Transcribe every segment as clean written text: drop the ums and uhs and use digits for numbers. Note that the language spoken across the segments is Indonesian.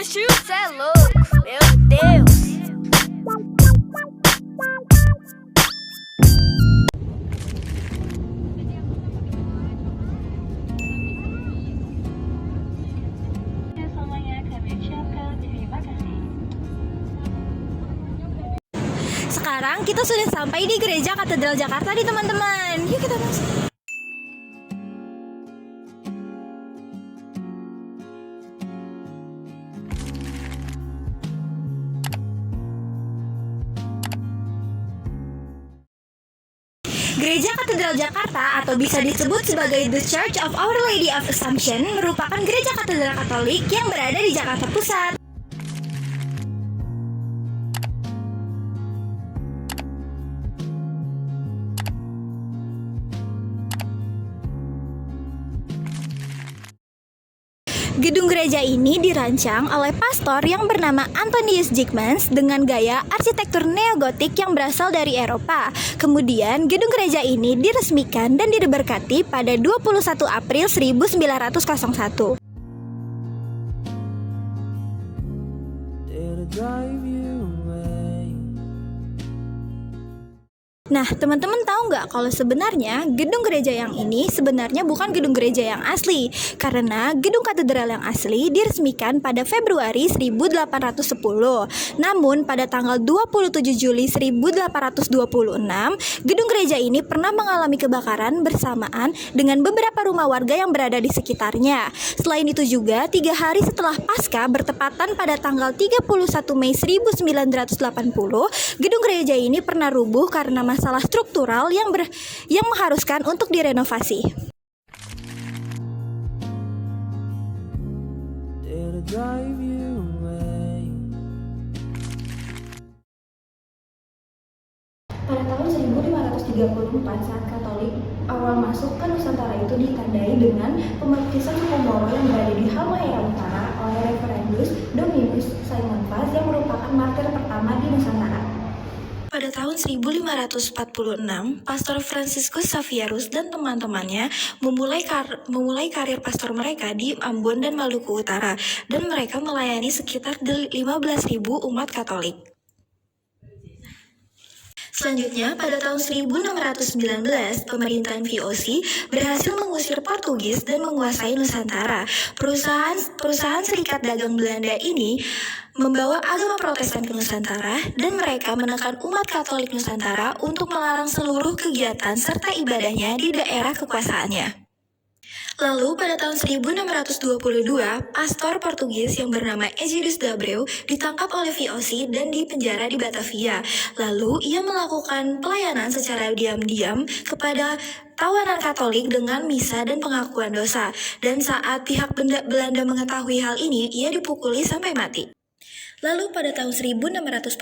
Chuchu, cê é louco, meu Deus. Semuanya kami ucapkan terima kasih. Sekarang kita sudah sampai di Gereja Katedral Jakarta nih teman-teman. Yuk kita masuk. Gereja Katedral Jakarta atau bisa disebut sebagai The Church of Our Lady of Assumption merupakan gereja katedral Katolik yang berada di Jakarta Pusat. Gedung gereja ini dirancang oleh pastor yang bernama Antonius Jigmans dengan gaya arsitektur neogotik yang berasal dari Eropa. Kemudian, gedung gereja ini diresmikan dan diberkati pada 21 April 1901. Nah, teman-teman tahu nggak kalau sebenarnya gedung gereja yang ini sebenarnya bukan gedung gereja yang asli, karena gedung katedral yang asli diresmikan pada Februari 1810. Namun pada tanggal 27 Juli 1826, gedung gereja ini pernah mengalami kebakaran bersamaan dengan beberapa rumah warga yang berada di sekitarnya. Selain itu juga, 3 hari setelah Paskah bertepatan pada tanggal 31 Mei 1980, gedung gereja ini pernah rubuh karena masalah struktural yang mengharuskan untuk direnovasi. Pada tahun 1534 saat Katolik awal masuk ke Nusantara itu ditandai dengan pembaptisan suku Moro yang berada di Halmahera Utara oleh Reverendus Dominus Simon Vaz yang merupakan martir pertama di Nusantara. Pada tahun 1546, Pastor Franciscus Xavierus dan teman-temannya memulai karir pastor mereka di Ambon dan Maluku Utara, dan mereka melayani sekitar 15.000 umat Katolik. Selanjutnya, pada tahun 1619, pemerintahan VOC berhasil mengusir Portugis dan menguasai Nusantara. Perusahaan Serikat Dagang Belanda ini membawa agama Protestan ke Nusantara, dan mereka menekan umat Katolik Nusantara untuk melarang seluruh kegiatan serta ibadahnya di daerah kekuasaannya. Lalu pada tahun 1622, pastor Portugis yang bernama Egidius d'Abreu ditangkap oleh VOC dan dipenjara di Batavia. Lalu ia melakukan pelayanan secara diam-diam kepada tawanan Katolik dengan misa dan pengakuan dosa. Dan saat pihak Belanda mengetahui hal ini, ia dipukuli sampai mati. Lalu pada tahun 1646,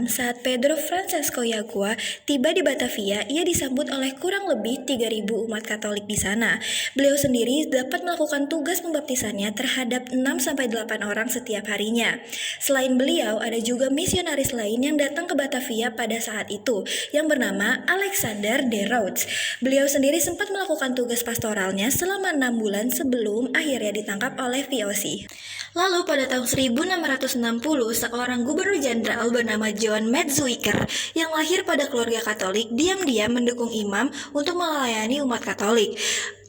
saat Pedro Francesco Yagua tiba di Batavia, ia disambut oleh kurang lebih 3.000 umat Katolik di sana. Beliau sendiri dapat melakukan tugas pembaptisannya terhadap 6-8 orang setiap harinya. Selain beliau, ada juga misionaris lain yang datang ke Batavia pada saat itu, yang bernama Alexander de Rhodes. Beliau sendiri sempat melakukan tugas pastoralnya selama 6 bulan sebelum akhirnya ditangkap oleh VOC. Lalu pada tahun 1660, seorang gubernur jenderal bernama John Matsuyker yang lahir pada keluarga Katolik diam-diam mendukung imam untuk melayani umat Katolik.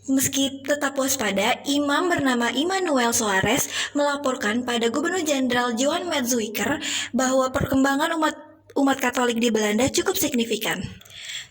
Meski tetap waspada, imam bernama Immanuel Soares melaporkan pada gubernur jenderal John Matsuyker bahwa perkembangan umat Katolik di Belanda cukup signifikan.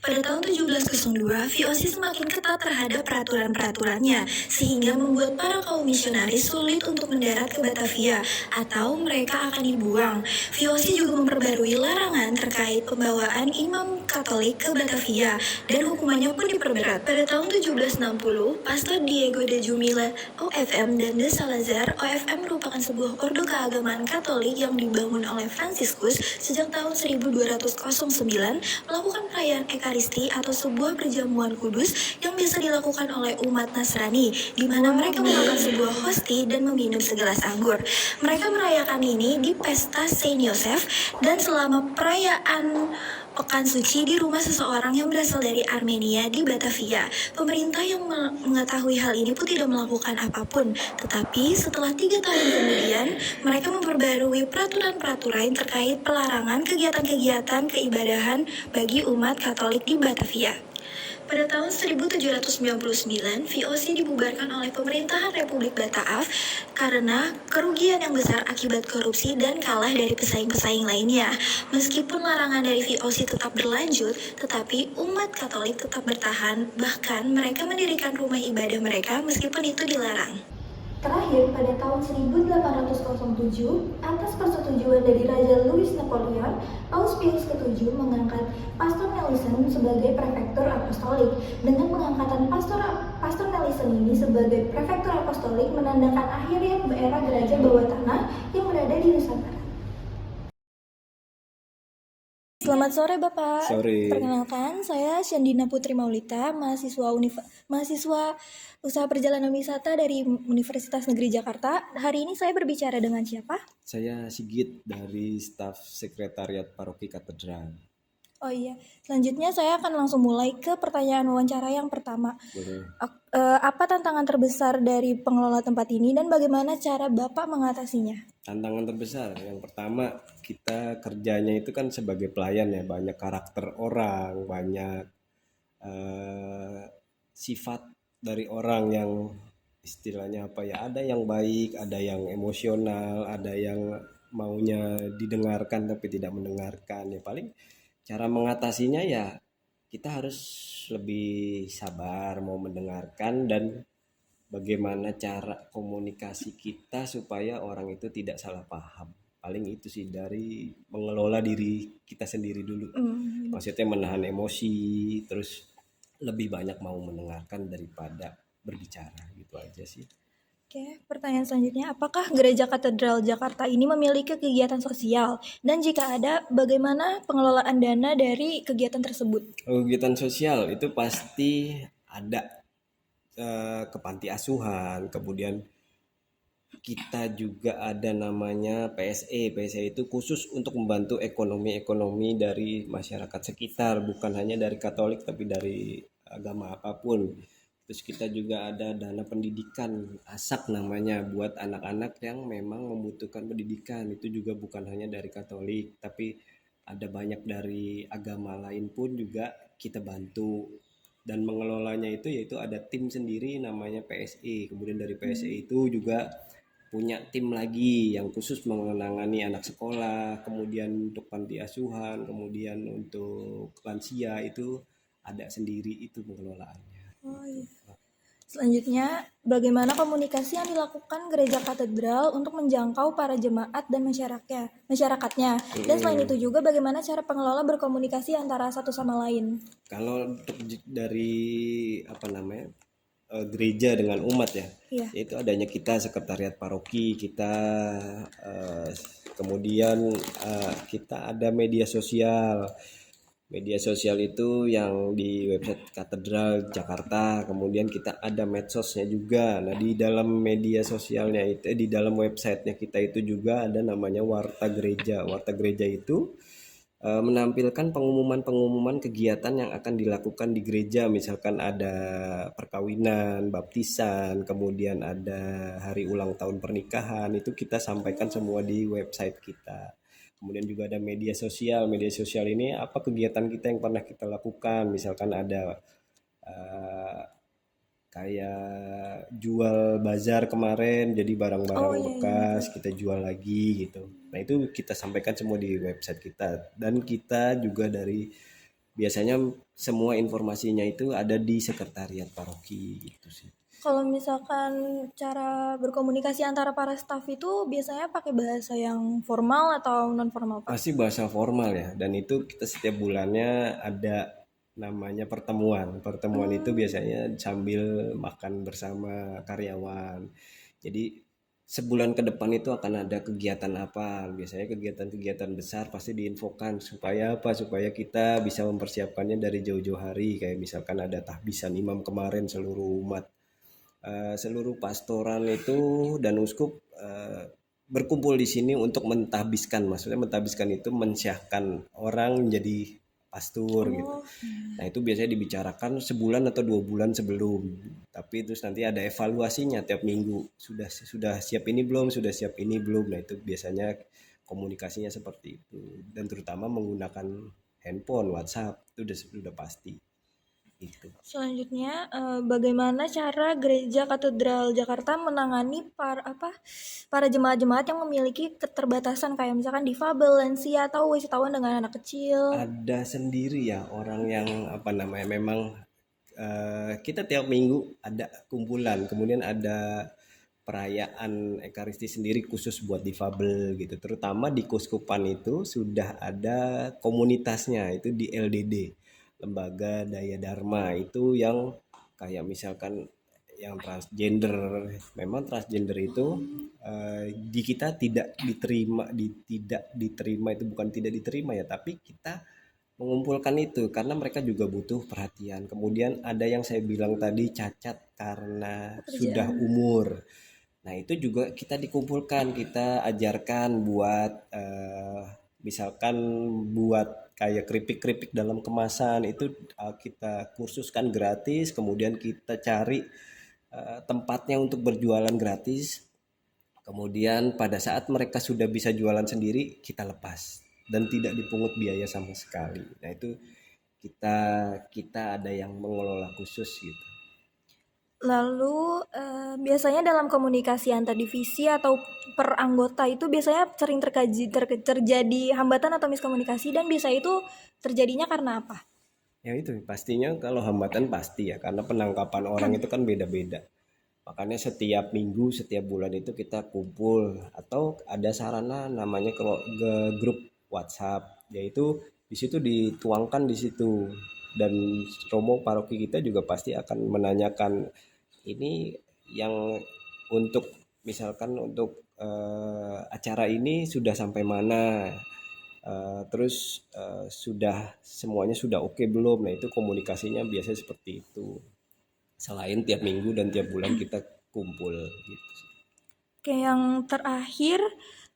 Pada tahun 1702, VOC semakin ketat terhadap peraturan-peraturannya, sehingga membuat para kaum misionaris sulit untuk mendarat ke Batavia, atau mereka akan dibuang. VOC juga memperbarui larangan terkait pembawaan imam Katolik ke Batavia, dan hukumannya pun diperberat. Pada tahun 1760, Pastor Diego de Jumila OFM dan de Salazar OFM merupakan sebuah ordo keagamaan Katolik yang dibangun oleh Franciscus sejak tahun 1209, melakukan perayaan Ekaristi atau sebuah perjamuan kudus yang biasa dilakukan oleh umat Nasrani, di mana mereka memakan sebuah hosti dan meminum segelas anggur. Mereka merayakan ini di pesta Saint Joseph, dan selama perayaan Pekan suci di rumah seseorang yang berasal dari Armenia di Batavia. Pemerintah yang mengetahui hal ini pun tidak melakukan apapun. Tetapi setelah 3 tahun kemudian, mereka memperbarui peraturan-peraturan terkait pelarangan kegiatan-kegiatan keibadahan bagi umat Katolik di Batavia. Pada tahun 1799, VOC dibubarkan oleh pemerintahan Republik Bataaf karena kerugian yang besar akibat korupsi dan kalah dari pesaing-pesaing lainnya. Meskipun larangan dari VOC tetap berlanjut, tetapi umat Katolik tetap bertahan, bahkan mereka mendirikan rumah ibadah mereka meskipun itu dilarang. Terakhir, pada tahun 1807, atas persetujuan dari Raja Louis Napoleon, Paus Pius ke-7 mengangkat Pastor Nelson sebagai prefektur apostolik. Dengan pengangkatan Pastor Nelson ini sebagai prefektur apostolik menandakan akhirnya era gereja bawah tanah yang berada di Nusantara. Selamat sore Bapak. Sore. Perkenalkan, saya Syandina Putri Maulita, mahasiswa Usaha Perjalanan Wisata dari Universitas Negeri Jakarta. Hari ini saya berbicara dengan siapa? Saya Sigit dari staf sekretariat Paroki Katedral. Oh iya, selanjutnya saya akan langsung mulai ke pertanyaan wawancara yang pertama. Boleh. Apa tantangan terbesar dari pengelola tempat ini dan bagaimana cara Bapak mengatasinya? Tantangan terbesar yang pertama, kita kerjanya itu kan sebagai pelayan ya, banyak karakter orang, banyak sifat dari orang yang istilahnya apa ya, ada yang baik, ada yang emosional, ada yang maunya didengarkan tapi tidak mendengarkan. Ya paling cara mengatasinya ya kita harus lebih sabar mau mendengarkan dan bagaimana cara komunikasi kita supaya orang itu tidak salah paham. Paling itu sih dari mengelola diri kita sendiri dulu. Maksudnya menahan emosi, terus lebih banyak mau mendengarkan daripada berbicara, gitu aja sih. Oke, pertanyaan selanjutnya, apakah Gereja Katedral Jakarta ini memiliki kegiatan sosial? Dan jika ada, bagaimana pengelolaan dana dari kegiatan tersebut? Kegiatan sosial itu pasti ada, ke panti asuhan, kemudian kita juga ada namanya PSE. PSE itu khusus untuk membantu ekonomi dari masyarakat sekitar, bukan hanya dari Katolik tapi dari agama apapun. Terus kita juga ada dana pendidikan ASAK namanya, buat anak-anak yang memang membutuhkan pendidikan. Itu juga bukan hanya dari Katolik, tapi ada banyak dari agama lain pun juga kita bantu. Dan mengelolanya itu yaitu ada tim sendiri namanya PSE. Kemudian dari PSE itu juga punya tim lagi yang khusus menangani anak sekolah, kemudian untuk panti asuhan, kemudian untuk lansia itu ada sendiri itu pengelolaannya. Oh iya. Selanjutnya, bagaimana komunikasi yang dilakukan Gereja Katedral untuk menjangkau para jemaat dan masyarakatnya? Dan selain itu juga bagaimana cara pengelola berkomunikasi antara satu sama lain? Kalau dari gereja dengan umat ya, Iya. itu adanya kita sekretariat paroki, kita kemudian kita ada media sosial. Media sosial itu yang di website Katedral Jakarta, kemudian kita ada medsosnya juga. Nah, di dalam media sosialnya itu, di dalam websitenya kita itu juga ada namanya Warta Gereja. Warta Gereja itu menampilkan pengumuman-pengumuman kegiatan yang akan dilakukan di gereja. Misalkan ada perkawinan, baptisan, kemudian ada hari ulang tahun pernikahan, itu kita sampaikan semua di website kita. Kemudian juga ada media sosial. Media sosial ini apa kegiatan kita yang pernah kita lakukan. Misalkan ada kayak jual bazar kemarin, jadi barang-barang bekas kita jual lagi gitu. Nah itu kita sampaikan semua di website kita. Dan kita juga dari biasanya semua informasinya itu ada di sekretariat paroki gitu sih. Kalau misalkan cara berkomunikasi antara para staf itu biasanya pakai bahasa yang formal atau non formal, Pak? Pasti bahasa formal ya, dan itu kita setiap bulannya ada namanya pertemuan. Pertemuan itu biasanya sambil makan bersama karyawan. Jadi sebulan ke depan itu akan ada kegiatan apa. Biasanya kegiatan-kegiatan besar pasti diinfokan supaya apa? Supaya kita bisa mempersiapkannya dari jauh-jauh hari. Kayak misalkan ada tahbisan imam kemarin, seluruh umat, seluruh pastoran itu dan uskup berkumpul di sini untuk mentahbiskan. Maksudnya mentahbiskan itu mensyahkan orang menjadi pastur gitu. Nah itu biasanya dibicarakan sebulan atau 2 bulan sebelum. Tapi terus nanti ada evaluasinya tiap minggu. Sudah siap ini belum? Sudah siap ini belum? Nah itu biasanya komunikasinya seperti itu. Dan terutama menggunakan handphone, WhatsApp itu sudah pasti. Gitu. Selanjutnya, bagaimana cara Gereja Katedral Jakarta menangani para jemaat-jemaat yang memiliki keterbatasan kayak misalkan difabel, lansia, atau wisatawan dengan anak kecil? Ada sendiri ya orang yang memang kita tiap minggu ada kumpulan, kemudian ada perayaan Ekaristi sendiri khusus buat difabel gitu. Terutama di Kuskupan itu sudah ada komunitasnya, itu di LDD, Lembaga Daya Dharma, itu yang kayak misalkan yang transgender. Memang transgender itu di kita tidak diterima itu bukan tidak diterima ya, tapi kita mengumpulkan itu karena mereka juga butuh perhatian. Kemudian ada yang saya bilang tadi cacat karena sudah umur. Nah itu juga kita dikumpulkan, kita ajarkan buat misalkan buat kayak keripik-keripik dalam kemasan itu kita kursuskan gratis. Kemudian kita cari tempatnya untuk berjualan gratis. Kemudian pada saat mereka sudah bisa jualan sendiri kita lepas dan tidak dipungut biaya sama sekali. Nah itu kita ada yang mengelola khusus gitu. Lalu biasanya dalam komunikasi antar divisi atau per anggota itu biasanya sering terjadi hambatan atau miskomunikasi, dan biasa itu terjadinya karena apa? Ya itu pastinya kalau hambatan pasti ya karena penangkapan orang itu kan beda-beda. Makanya setiap minggu, setiap bulan itu kita kumpul atau ada sarana namanya grup WhatsApp, yaitu di situ dituangkan di situ, dan romo paroki kita juga pasti akan menanyakan ini yang untuk misalkan untuk acara ini sudah sampai mana, terus semuanya sudah oke belum. Nah itu komunikasinya biasanya seperti itu. Selain tiap minggu dan tiap bulan kita kumpul gitu. Oke, yang terakhir,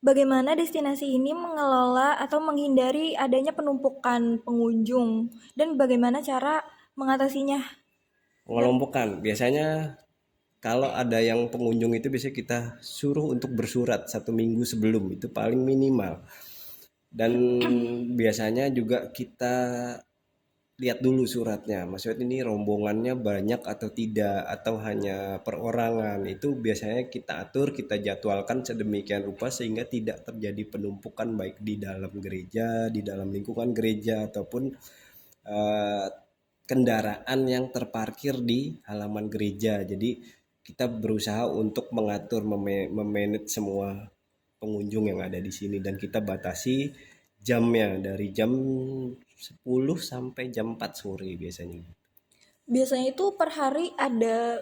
bagaimana destinasi ini mengelola atau menghindari adanya penumpukan pengunjung, dan bagaimana cara mengatasinya? Mengelompokkan biasanya kalau ada yang pengunjung itu biasanya kita suruh untuk bersurat 1 minggu sebelum, itu paling minimal. Dan biasanya juga kita lihat dulu suratnya, maksudnya ini rombongannya banyak atau tidak, atau hanya perorangan. Itu biasanya kita atur, kita jadwalkan sedemikian rupa sehingga tidak terjadi penumpukan baik di dalam gereja, di dalam lingkungan gereja, ataupun kendaraan yang terparkir di halaman gereja. Jadi kita berusaha untuk mengatur, memanage semua pengunjung yang ada di sini, dan kita batasi jamnya dari jam 10 sampai jam 4 sore biasanya. Biasanya itu per hari ada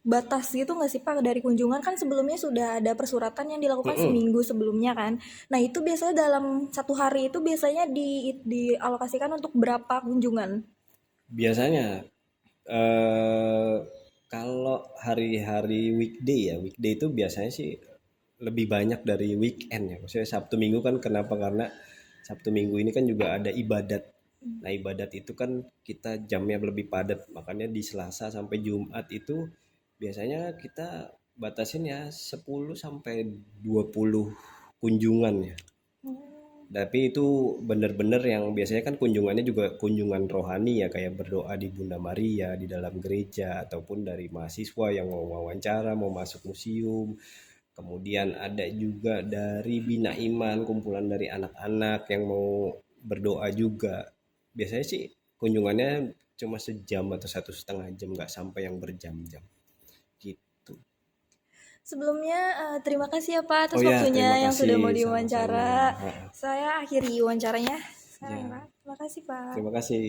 batas gitu nggak sih Pak dari kunjungan? Kan sebelumnya sudah ada persuratan yang dilakukan seminggu sebelumnya kan. Nah itu biasanya dalam 1 hari itu biasanya dialokasikan untuk berapa kunjungan? Biasanya kalau hari-hari weekday itu biasanya sih lebih banyak dari weekend ya. Maksudnya Sabtu Minggu kan, kenapa? Karena Sabtu Minggu ini kan juga ada ibadat. Nah ibadat itu kan kita jamnya lebih padat, makanya di Selasa sampai Jumat itu biasanya kita batasin ya 10 sampai 20 kunjungan ya. Tapi itu benar-benar yang biasanya kan kunjungannya juga kunjungan rohani ya, kayak berdoa di Bunda Maria di dalam gereja, ataupun dari mahasiswa yang mau wawancara, mau masuk museum. Kemudian ada juga dari Bina Iman, kumpulan dari anak-anak yang mau berdoa juga. Biasanya sih kunjungannya cuma sejam atau 1,5 jam, nggak sampai yang berjam-jam gitu. Sebelumnya terima kasih ya Pak atas Oh ya, waktunya terima yang sudah kasih, mau sama-sama. diwawancara. Ha, Saya akhiri wawancaranya. ya. Terima kasih Pak. Terima kasih.